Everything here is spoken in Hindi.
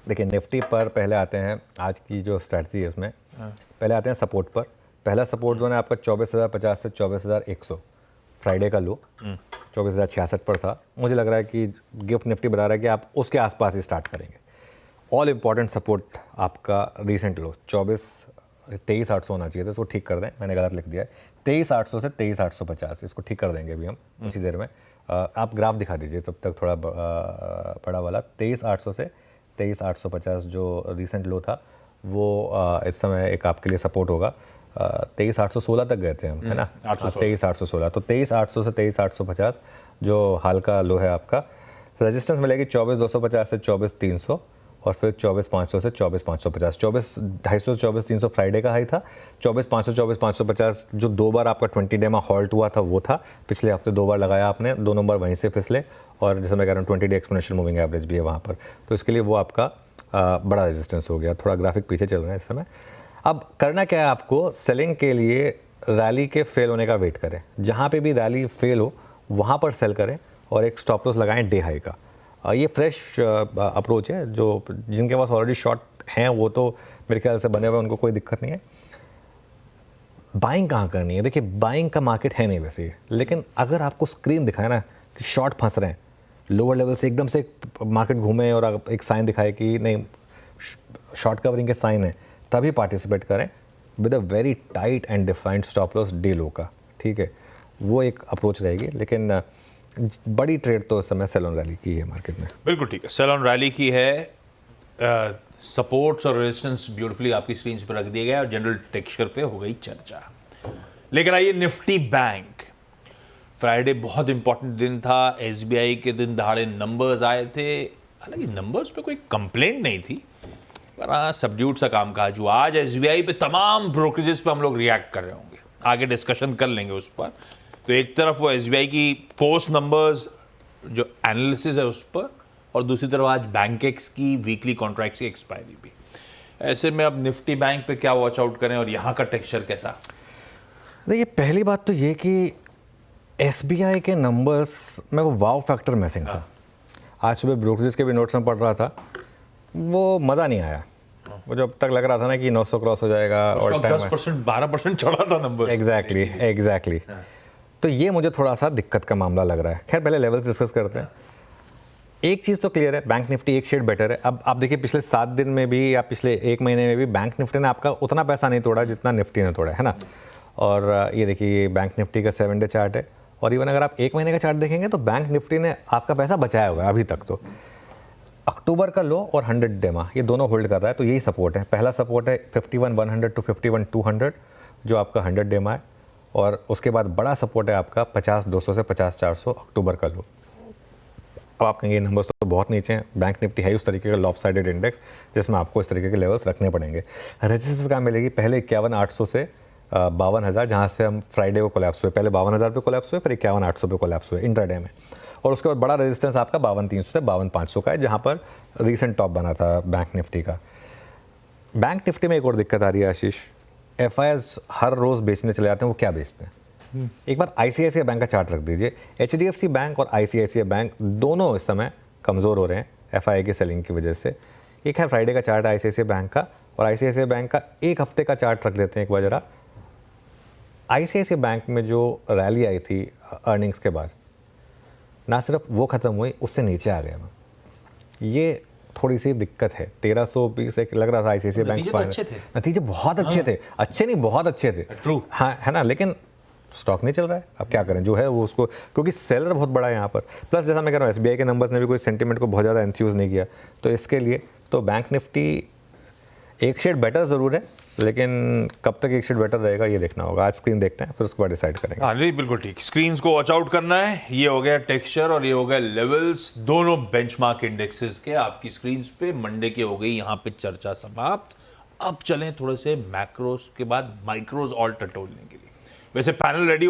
देखिए निफ्टी पर पहले आते हैं, आज की जो स्ट्रैटेजी है उसमें पहले आते हैं सपोर्ट पर। पहला सपोर्ट जोन है आपका 24,050 से 24,100, फ्राइडे का लो 24,066 पर था। मुझे लग रहा है कि गिफ्ट निफ्टी बता रहा है कि आप उसके आसपास ही स्टार्ट करेंगे। ऑल इम्पॉर्टेंट सपोर्ट आपका रीसेंट लो 23,800 होना चाहिए था, इसको ठीक कर दें, मैंने गलत लिख दिया है। 23,800 से 23,850, इसको ठीक कर देंगे अभी हम उसी देर में। आप ग्राफ दिखा दीजिए तब तक थोड़ा बड़ा वाला। 23,800 से 23,850 जो रिसेंट लो था वो इस समय एक आपके लिए सपोर्ट होगा। 23,816 तक गए थे हम, है ना, 23,816। तो 23,800 से 23,850 जो हाल का लो है आपका। रेजिस्टेंस मिलेगी 24,250 से 24,300 और फिर 24,500 से 24,550। 24,250 से 24,300 फ्राइडे का हाई था। 24,500 24,550 जो 2 बार आपका 20 डे में हॉल्ट हुआ था वो था। पिछले हफ्ते 2 बार लगाया आपने, 2 नंबर वहीं से फिसले, और जैसे मैं कह रहा हूँ 20 डे एक्सपोनेंशियल मूविंग एवरेज भी है वहाँ पर, तो इसके लिए वो आपका बड़ा रेजिस्टेंस हो गया। थोड़ा ग्राफिक पीछे चल रहा है इस समय। अब करना क्या है आपको, सेलिंग के लिए रैली के फेल होने का वेट करें। जहाँ पे भी रैली फेल हो वहाँ पर सेल करें और एक स्टॉप लॉस लगाएं डे हाई का। ये फ्रेश अप्रोच है। जो जिनके पास ऑलरेडी शॉर्ट हैं वो तो मेरे ख्याल से बने हुए, उनको कोई दिक्कत नहीं है। बाइंग कहाँ करनी है, देखिए बाइंग का मार्केट है नहीं वैसे, लेकिन अगर आपको स्क्रीन दिखाए ना कि शॉर्ट फंस रहे हैं, लोअर लेवल से एकदम से मार्केट घूमे और एक साइन दिखाए कि नहीं शॉर्ट कवरिंग के साइन है, तभी पार्टिसिपेट करें with a very tight and defined stop loss day लो का, ठीक है। वो एक अप्रोच रहेगी, लेकिन बड़ी ट्रेड तो इस समय सेल ऑन रैली की है मार्केट में। बिल्कुल ठीक है, सेल ऑन रैली की है। सपोर्ट्स और रेजिस्टेंस ब्यूटीफुली आपकी स्क्रीन पर रख दिया गया और जनरल टेक्सचर पे हो गई चर्चा। लेकिन आइए निफ्टी बैंक। फ्राइडे बहुत इंपॉर्टेंट दिन था, एसबीआई के दिन दहाड़े नंबर्स आए थे। हालांकि नंबर्स पे कोई कंप्लेंट नहीं थी, पर हाँ सबड्यूट सा काम काज हुआ। आज एसबीआई पे तमाम ब्रोकरेजेस पे हम लोग रिएक्ट कर रहे होंगे, आगे डिस्कशन कर लेंगे उस पर। तो एक तरफ वो एसबीआई की पोस्ट नंबर्स जो एनालिसिस है उस पर, और दूसरी तरफ आज बैंकेक्स की वीकली कॉन्ट्रैक्ट्स की एक्सपायरी भी। ऐसे में अब निफ्टी बैंक पे क्या वॉच आउट करें और यहाँ का टेक्सचर कैसा? देखिए पहली बात तो ये कि एसबीआई के नंबर्स में वो वाव फैक्टर मिसिंग था। आज सुबह ब्रोकरेज के भी नोट्स में पढ़ रहा था, वो मज़ा नहीं आया। वो जब तक लग रहा था ना कि 900 क्रॉस हो जाएगा और 10% 12% चढ़ा था नंबर। एग्जैक्टली। तो ये मुझे थोड़ा सा दिक्कत का मामला लग रहा है। खैर पहले लेवल्स डिस्कस करते हैं। एक चीज़ तो क्लियर है, बैंक निफ्टी एक शेड बेटर है। अब आप देखिए पिछले 7 दिन में भी या पिछले 1 महीने में भी बैंक निफ्टी ने आपका उतना पैसा नहीं तोड़ा जितना निफ्टी ने तोड़ा है ना। और ये देखिए बैंक निफ्टी का 7 डे चार्ट है, और इवन अगर आप 1 महीने का चार्ट देखेंगे तो बैंक निफ्टी ने आपका पैसा बचाया हुआ है अभी तक। तो अक्टूबर का लो और 100 डे मा ये दोनों होल्ड कर रहा है, तो यही सपोर्ट है। पहला सपोर्ट है 51,100 टू 51,200 जो आपका 100 डे मा है, और उसके बाद बड़ा सपोर्ट है आपका 50,200 से 50,400 अक्टूबर का लो। अब आप कहेंगे नंबर्स तो बहुत नीचे हैं, बैंक निफ्टी है उस तरीके का लॉपसाइडेड इंडेक्स जिसमें आपको इस तरीके के लेवल्स रखने पड़ेंगे। रेजिस्टेंस कहाँ मिलेगी, पहले 51,800 से 52,000, जहाँ से हम फ्राइडे को कोलैप्स हुए। पहले 52,000 पे कोलैप्स हुए, फिर 51,800 पे कोलैप्स हुए इंट्राडे में, और उसके बाद बड़ा रेजिस्टेंस आपका 52,300 से 52,500 का है, जहाँ पर रीसेंट टॉप बना था बैंक निफ्टी का। बैंक निफ्टी में एक और दिक्कत आ रही है आशीष, एफआईआईज हर रोज़ बेचने चले जाते हैं। वो क्या बेचते हैं, एक बार आईसीआईसीआई बैंक का चार्ट रख दीजिए। एचडीएफसी बैंक और आईसीआईसीआई बैंक दोनों इस समय कमज़ोर हो रहे हैं एफआईआई की सेलिंग की वजह से। एक है फ्राइडे का चार्ट आईसीआईसीआई बैंक का, और आईसीआईसीआई बैंक का एक हफ्ते का चार्ट रख देते हैं एक बार जरा। आईसीआईसीआई बैंक में जो रैली आई थी अर्निंग्स के बाद, ना सिर्फ वो ख़त्म हुई, उससे नीचे आ गया। ये थोड़ी सी दिक्कत है। 1320 एक लग रहा था आईसीआईसीआई बैंक तो अच्छे थे, नतीजे बहुत अच्छे थे, अच्छे नहीं बहुत अच्छे थे, ट्रू हाँ है ना, लेकिन स्टॉक नहीं चल रहा है। अब क्या करें, जो है वो उसको, क्योंकि सेलर बहुत बड़ा है यहाँ पर। प्लस जैसा मैं कह रहा हूँ एसबीआई के नंबर्स ने भी कोई सेंटीमेंट को बहुत ज़्यादा एंथ्यूज नहीं किया, तो इसके लिए तो बैंक निफ्टी एक शेड बेटर ज़रूर है, लेकिन कब तक एक शेड बेटर रहेगा ये देखना होगा। आज स्क्रीन देखते हैं, फिर उसके बाद डिसाइड करेंगे। हाँ नहीं बिल्कुल ठीक, स्क्रीन्स को वॉच आउट करना है। ये हो गया टेक्सचर और ये हो गया लेवल्स, दोनों बेंचमार्क इंडेक्सेस के आपकी स्क्रीन्स पे। मंडे की हो गई यहाँ पे चर्चा समाप्त। अब चलें थोड़े से मैक्रोस के बाद माइक्रोस ऑल टटोलने के लिए। वैसे पैनल रेडी